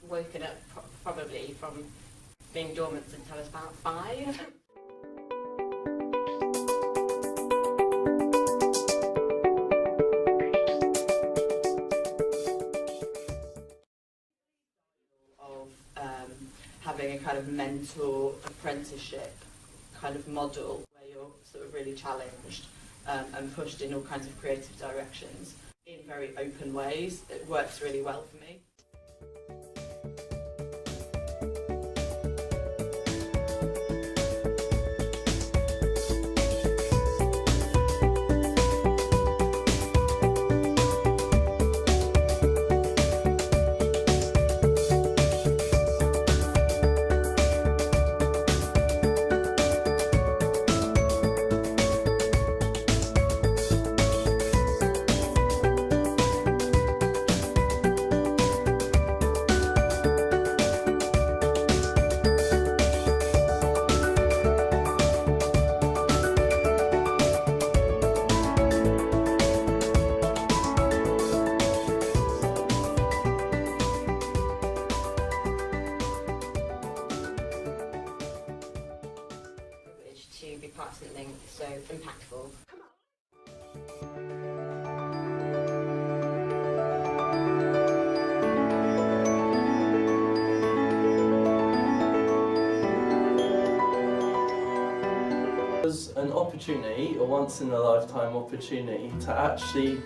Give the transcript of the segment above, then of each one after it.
Woken up probably from being dormant since I was about 5. Of having a kind of mentor apprenticeship kind of model where you're sort of really challenged and pushed in all kinds of creative directions in very open ways. It works really well for me. To be part of something so impactful. It was an opportunity, a once in a lifetime opportunity to actually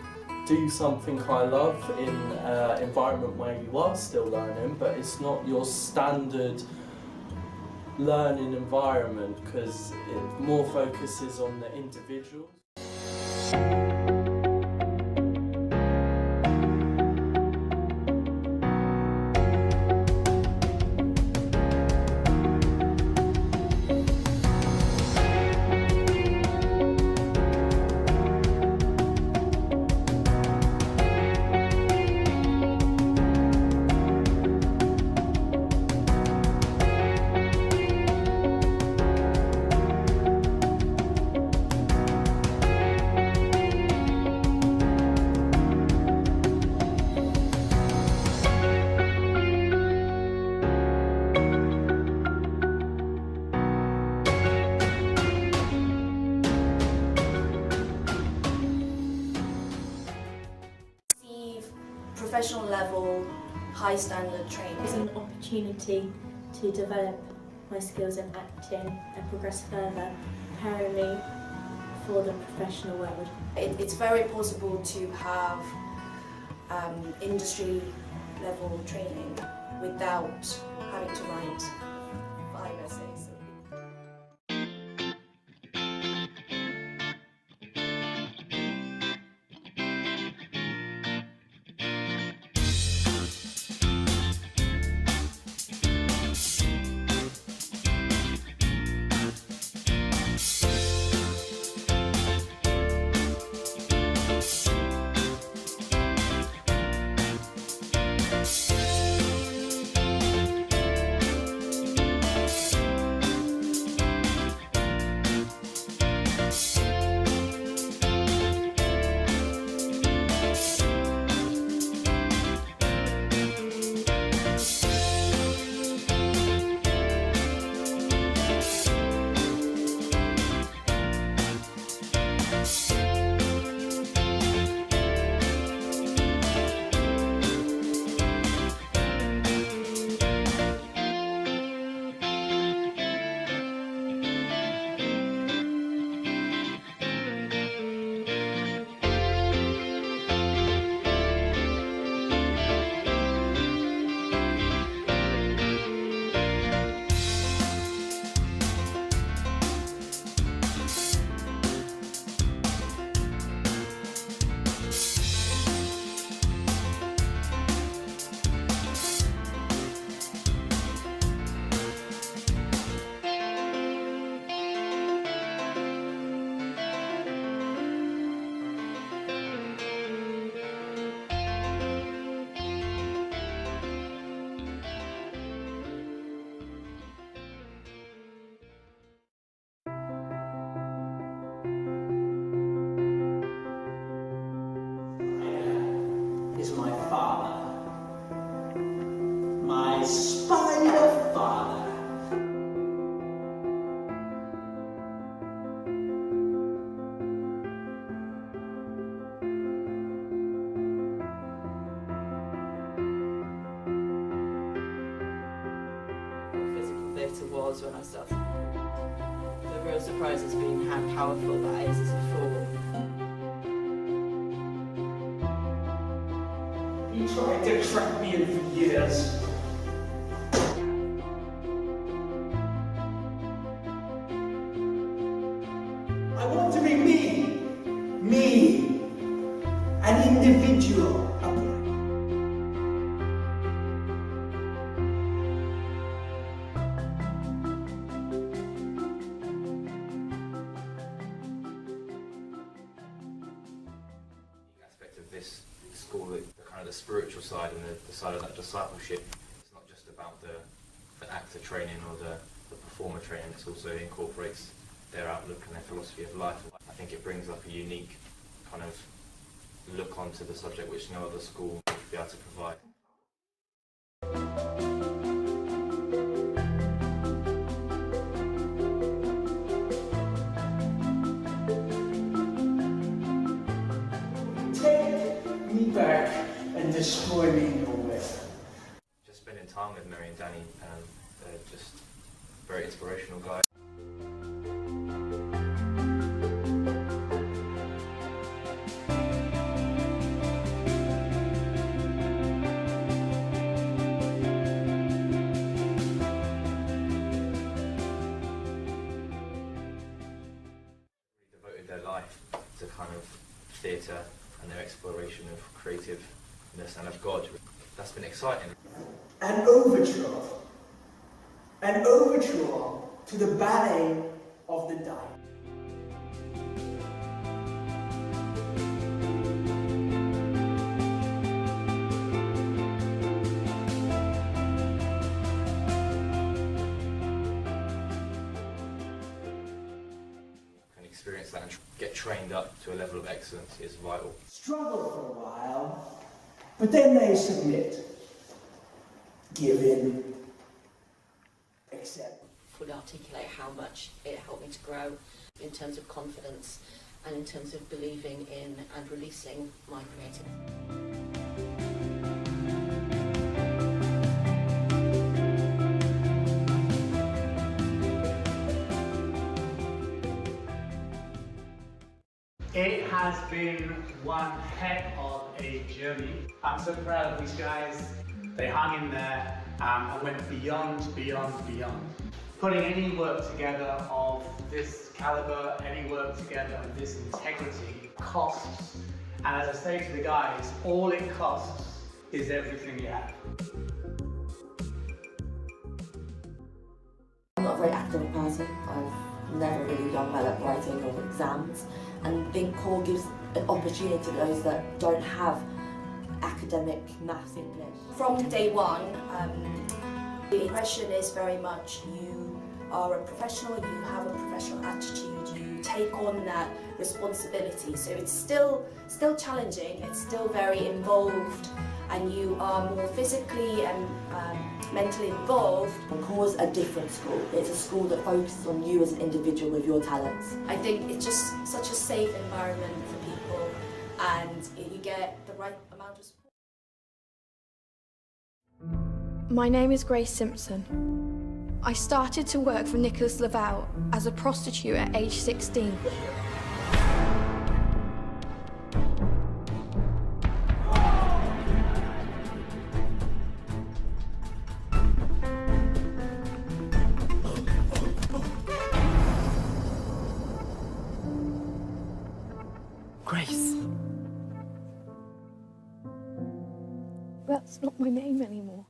do something I love in an environment where you are still learning, but it's not your standard learning environment because it more focuses on the individual. professional level, high standard training. It's an opportunity to develop my skills in acting and progress further, preparing me for the professional world. It's very possible to have industry level training without having to write 5 essays. Is my father, my spider father. Physical theatre was when I started. The real surprise has been how powerful that is as a form. You tried to trap me in for years. I want to be me, an individual. Aspect of this school, the kind of the spiritual side and the side of that discipleship. It's not just about the actor training or the performer training, it also incorporates their outlook and their philosophy of life. I think it brings up a unique kind of look onto the subject which no other school would be able to provide. Take me back and destroy me in your way. Just spending time with Mary and Danny, they're just very inspirational guys. Devoted their life to kind of theatre and their exploration of creativeness and of God. That's been exciting. An overture to the ballet of the dying. And experience that and get trained up to a level of excellence is vital. Struggle for a while, but then they submit, give in, accept. Fully articulate how much it helped me to grow in terms of confidence and in terms of believing in and releasing my creativity. It has been one heck of a journey. I'm so proud of these guys. They hung in there and went beyond. Putting any work together of this caliber, any work together of this integrity costs. And as I say to the guys, all it costs is everything you have. I'm not a very academic person. I've never really done well at writing or exams, and I think core gives an opportunity to those that don't have academic maths, English. From day one, the impression is very much you are a professional, you have a professional attitude, you take on that responsibility. So it's still challenging, it's still very involved, and you are more physically and mentally involved. Core's a different school. It's a school that focuses on you as an individual with your talents. I think it's just such a safe environment for people, and you get the right amount of support. My name is Grace Simpson. I started to work for Nicholas Lavelle as a prostitute at age 16. Grace. That's not my name anymore.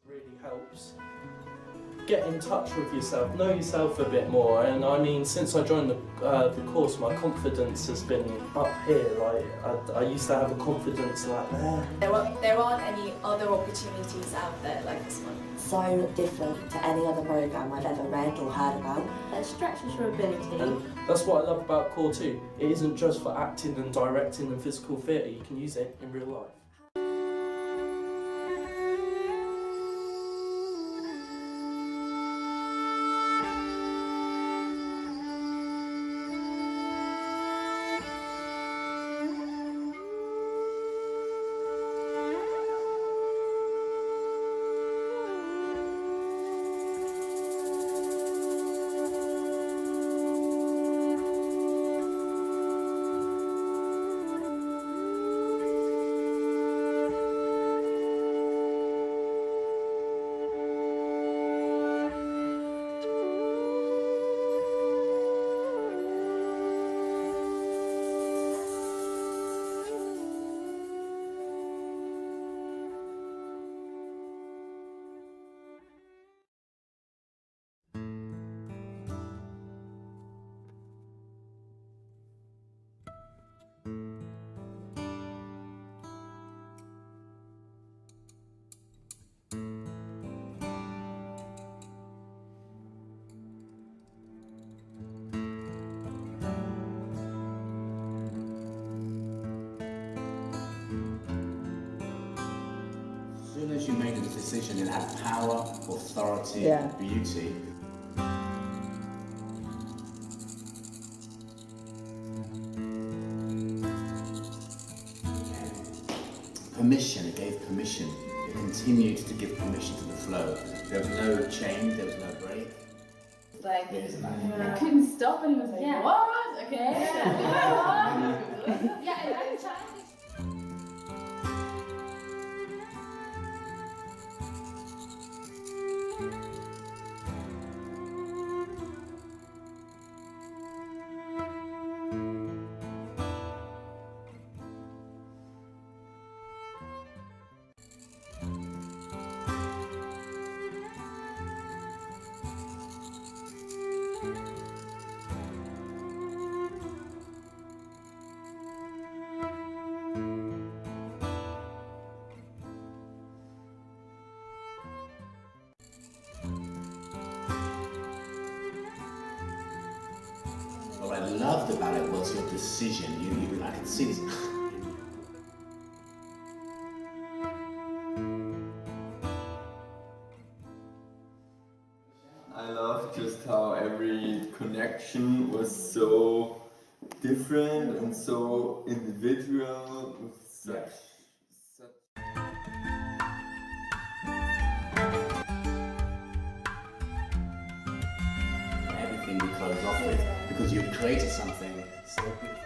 Really helps. Get in touch with yourself, know yourself a bit more, and I mean, since I joined the course, my confidence has been up here. Like I used to have a confidence like there. There aren't any other opportunities out there like this one. So different to any other programme I've ever read or heard about. It stretches your ability. And that's what I love about Core 2. It isn't just for acting and directing and physical theatre, you can use it in real life. As soon as you made a decision, it had power, authority, and beauty. Permission, it gave permission. It continued to give permission to the flow. There was no change, there was no break. Like, I couldn't stop and he was like, what? Okay. Yeah, and I'm childish. What I loved about it was your decision. I could see this. I love just how every connection was so different and so individual with such you would close off with, because you had created something so beautiful.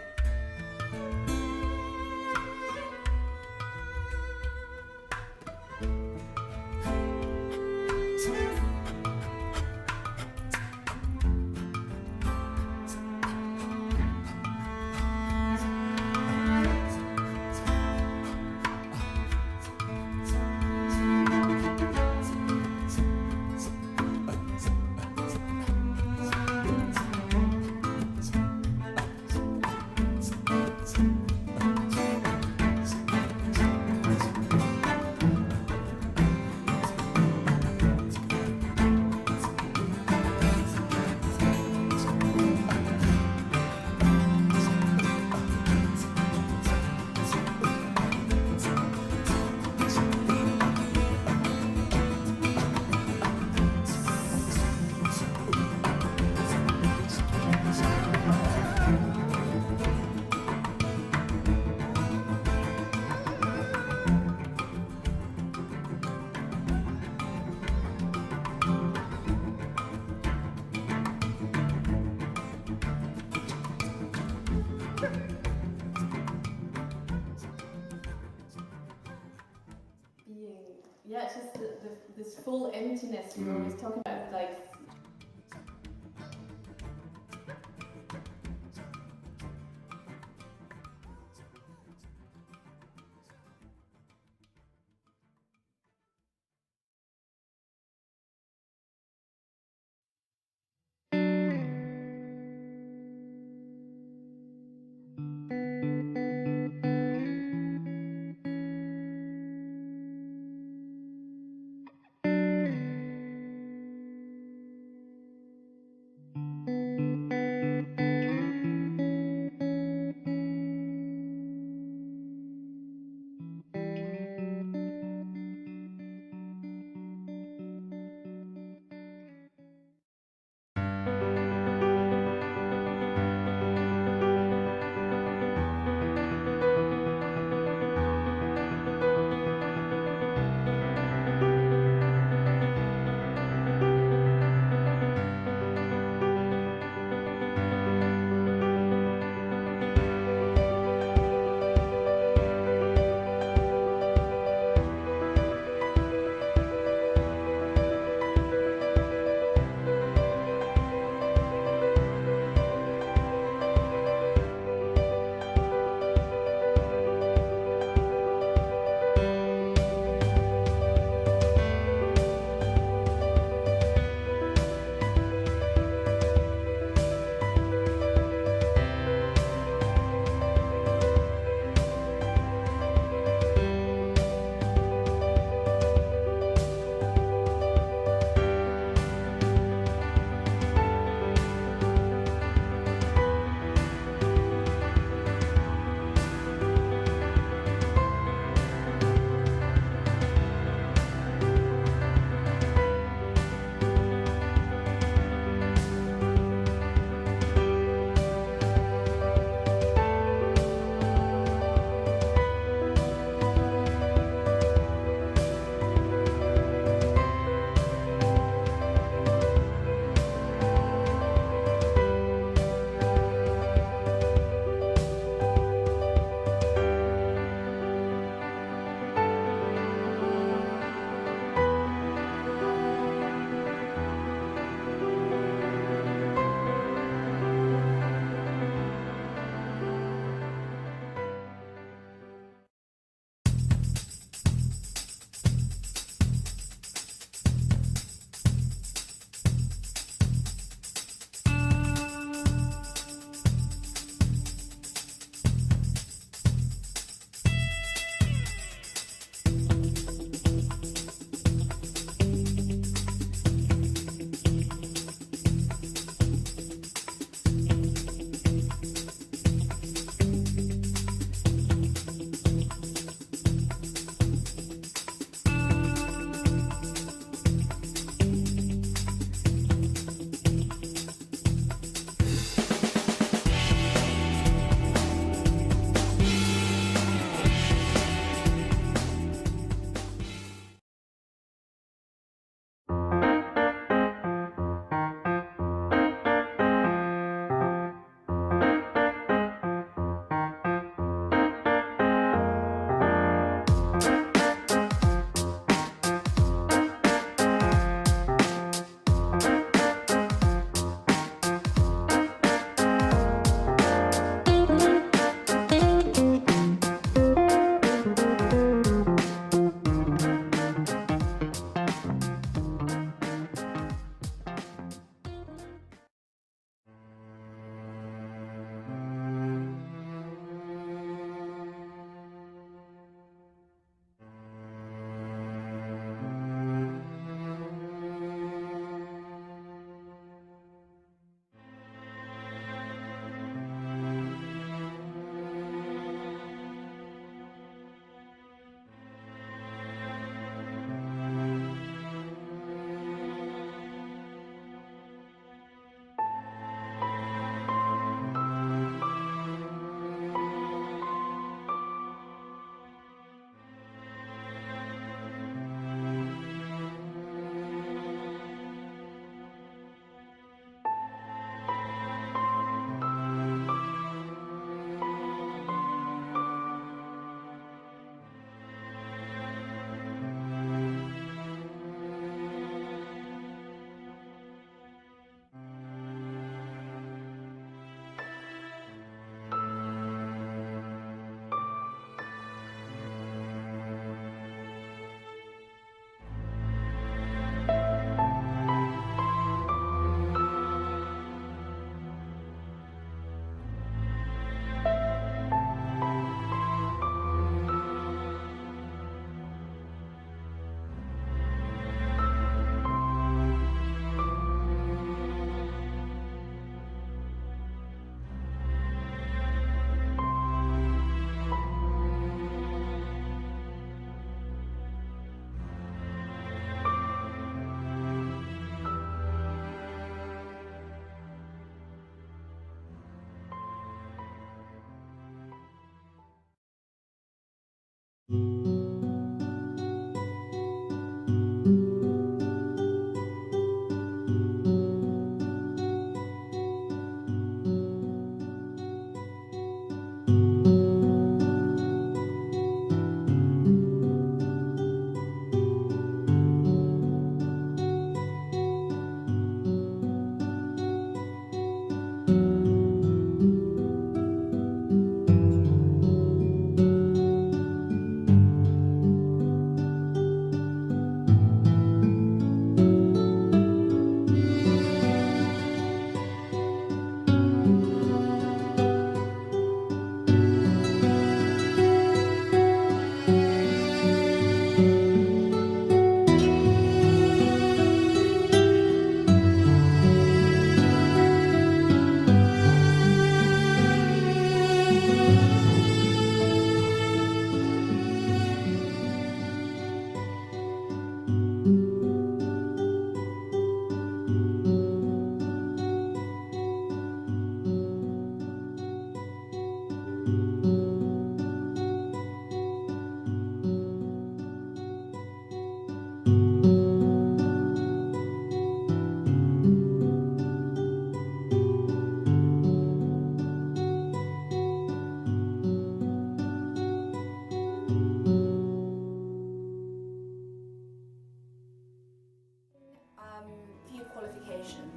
Yeah, it's just this full emptiness we were always talking about, like.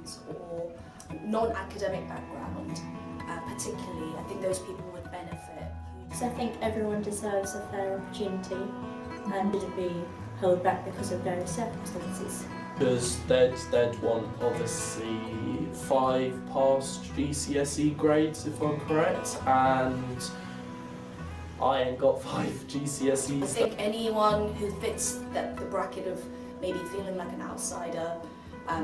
backgrounds or non-academic background, particularly, I think those people would benefit. So I think everyone deserves a fair opportunity and shouldn't be held back because of various circumstances. Because they'd want obviously 5 past GCSE grades if I'm correct, and I ain't got 5 GCSEs. I think anyone who fits the bracket of maybe feeling like an outsider,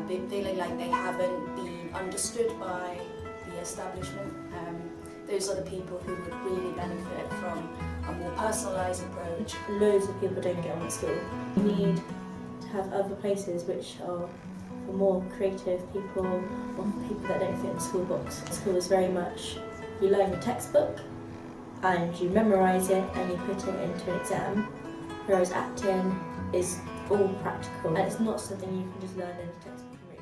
feeling like they haven't been understood by the establishment, those are the people who would really benefit from a more personalised approach. Loads of people don't get on at school. We need to have other places which are for more creative people or for people that don't fit in the school box. School is very much, you learn your textbook and you memorise it and you put it into an exam, whereas acting is all practical and it's not something you can just learn in a textbook and read.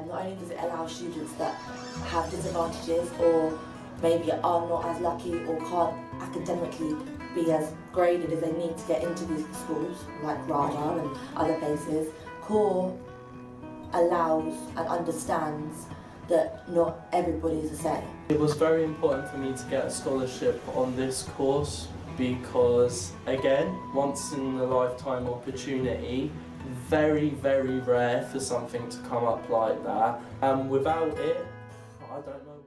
Not only does it allow students that have disadvantages or maybe are not as lucky or can't academically be as graded as they need to get into these schools, like RADA and other places, CORE allows and understands that not everybody is the same. It was very important for me to get a scholarship on this course because, again, once in a lifetime opportunity, very, very rare for something to come up like that, and without it, I don't know what.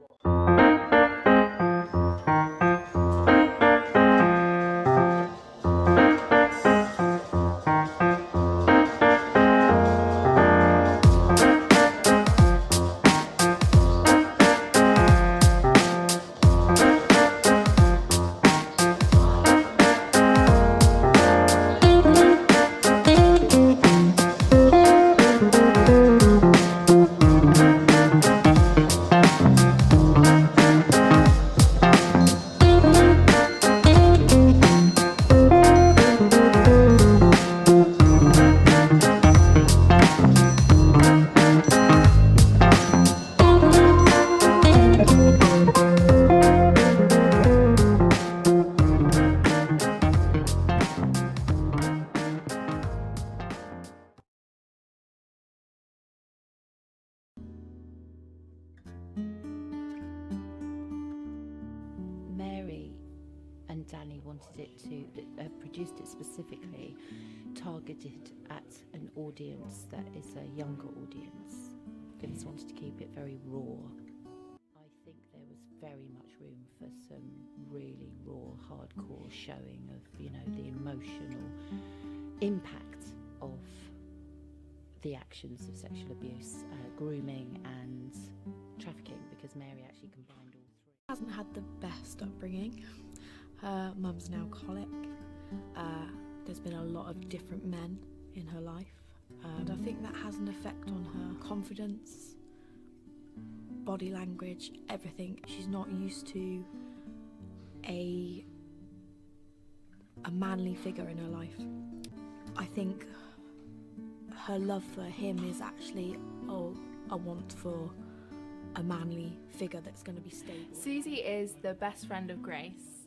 Mary and Danny wanted it to, produced it specifically targeted at an audience that is a younger audience. They just wanted to keep it very raw. I think there was very much room for some really raw, hardcore showing of, you know, the emotional impact of the actions of sexual abuse, grooming and trafficking, because Mary actually combined all three. Hasn't had the best upbringing. Her mum's an alcoholic. There's been a lot of different men in her life, and I think that has an effect on her confidence, body language, everything. She's not used to a manly figure in her life. I think her love for him is actually a want for a manly figure that's going to be stable. Susie is the best friend of Grace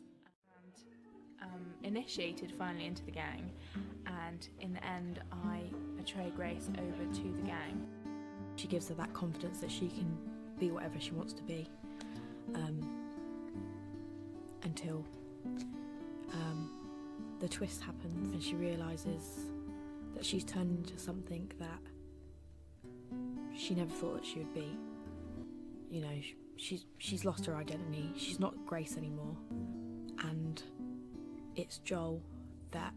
and initiated finally into the gang, and in the end I betray Grace over to the gang. She gives her that confidence that she can be whatever she wants to be, until the twist happens and she realises that she's turned into something that she never thought that she would be. You know, she's lost her identity. She's not Grace anymore, and it's Joel that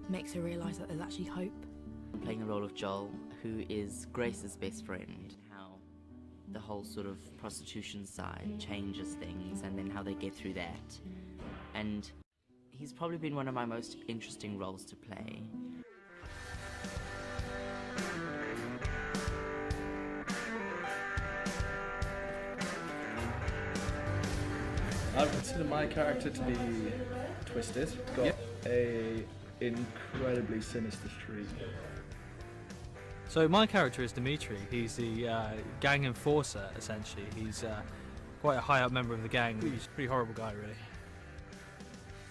makes her realise that there's actually hope. Playing the role of Joel, who is Grace's best friend, how the whole sort of prostitution side changes things and then how they get through that. And he's probably been one of my most interesting roles to play. I consider my character to be twisted. Got a incredibly sinister streak. So my character is Dimitri. He's the gang enforcer, essentially. He's quite a high up member of the gang. He's a pretty horrible guy, really.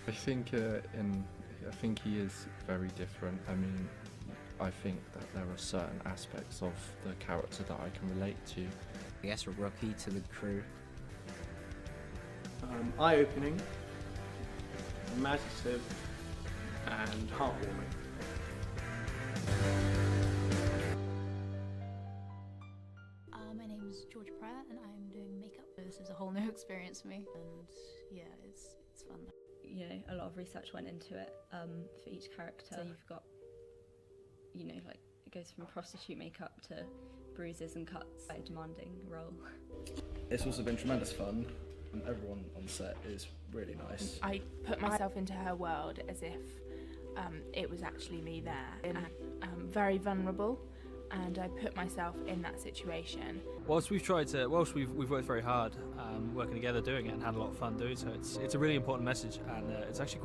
I think he is very different. I mean, I think that there are certain aspects of the character that I can relate to. I guess a rookie to the crew. Eye-opening, imaginative, and heartwarming. My name's Georgia Pryor and I'm doing makeup. This is a whole new experience for me, and yeah, it's fun. You know, a lot of research went into it for each character. So you've got, you know, like it goes from prostitute makeup to bruises and cuts. Quite a demanding role. It's also been tremendous fun. Everyone on set is really nice. I put myself into her world as if it was actually me there, and very vulnerable, and I put myself in that situation. Whilst we've worked very hard working together doing it and had a lot of fun doing so, it's a really important message, and it's actually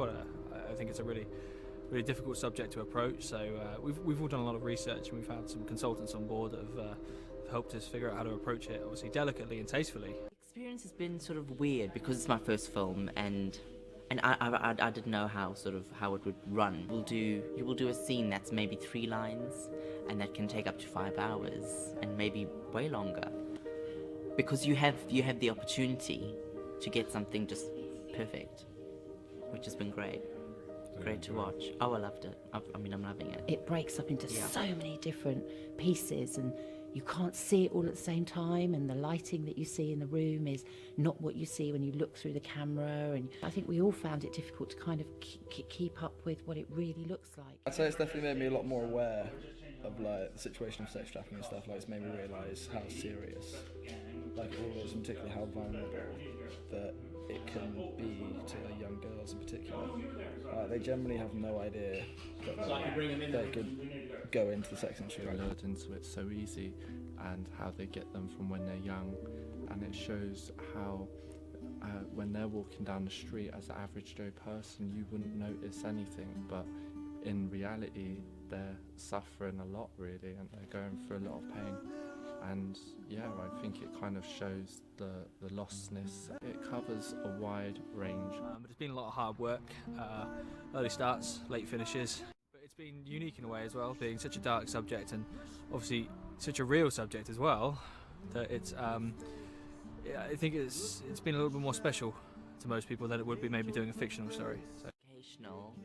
I think it's a really difficult subject to approach. So we've all done a lot of research, and we've had some consultants on board that have helped us figure out how to approach it, obviously delicately and tastefully. Experience has been sort of weird because it's my first film, and I didn't know how it would run. You will do a scene that's maybe 3 lines, and that can take up to 5 hours, and maybe way longer, because you have the opportunity to get something just perfect, which has been great to watch. Oh, I loved it. I'm loving it. It breaks up into so many different pieces, and you can't see it all at the same time, and the lighting that you see in the room is not what you see when you look through the camera, and I think we all found it difficult to kind of keep up with what it really looks like. I'd say it's definitely made me a lot more aware of like the situation of sex trafficking and stuff. Like, it's made me realise how serious, like all those, and particularly how vulnerable that it can be to young girls in particular. They generally have no idea that they could go into the sex industry. They lured into it so easy, and how they get them from when they're young, and it shows how when they're walking down the street as an average Joe person, you wouldn't notice anything, but in reality they're suffering a lot really, and they're going through a lot of pain. And yeah, I think it kind of shows the lostness. It covers a wide range. But it's been a lot of hard work, early starts, late finishes. But it's been unique in a way as well, being such a dark subject and obviously such a real subject as well, that it's I think it's been a little bit more special to most people than it would be maybe doing a fictional story. So. Educational,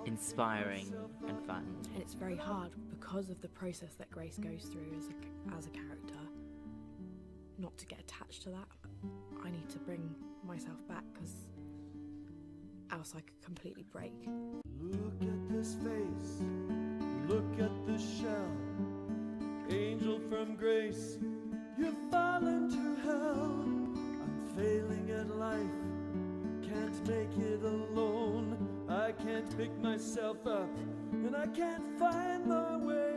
inspiring and fun. And it's very hard because of the process that Grace goes through as a character, not to get attached to that. I need to bring myself back, because else I could completely break. Look at this face, look at this shell, angel from grace, you've fallen to hell. I'm failing at life, can't make it alone. I can't pick myself up, and I can't find my way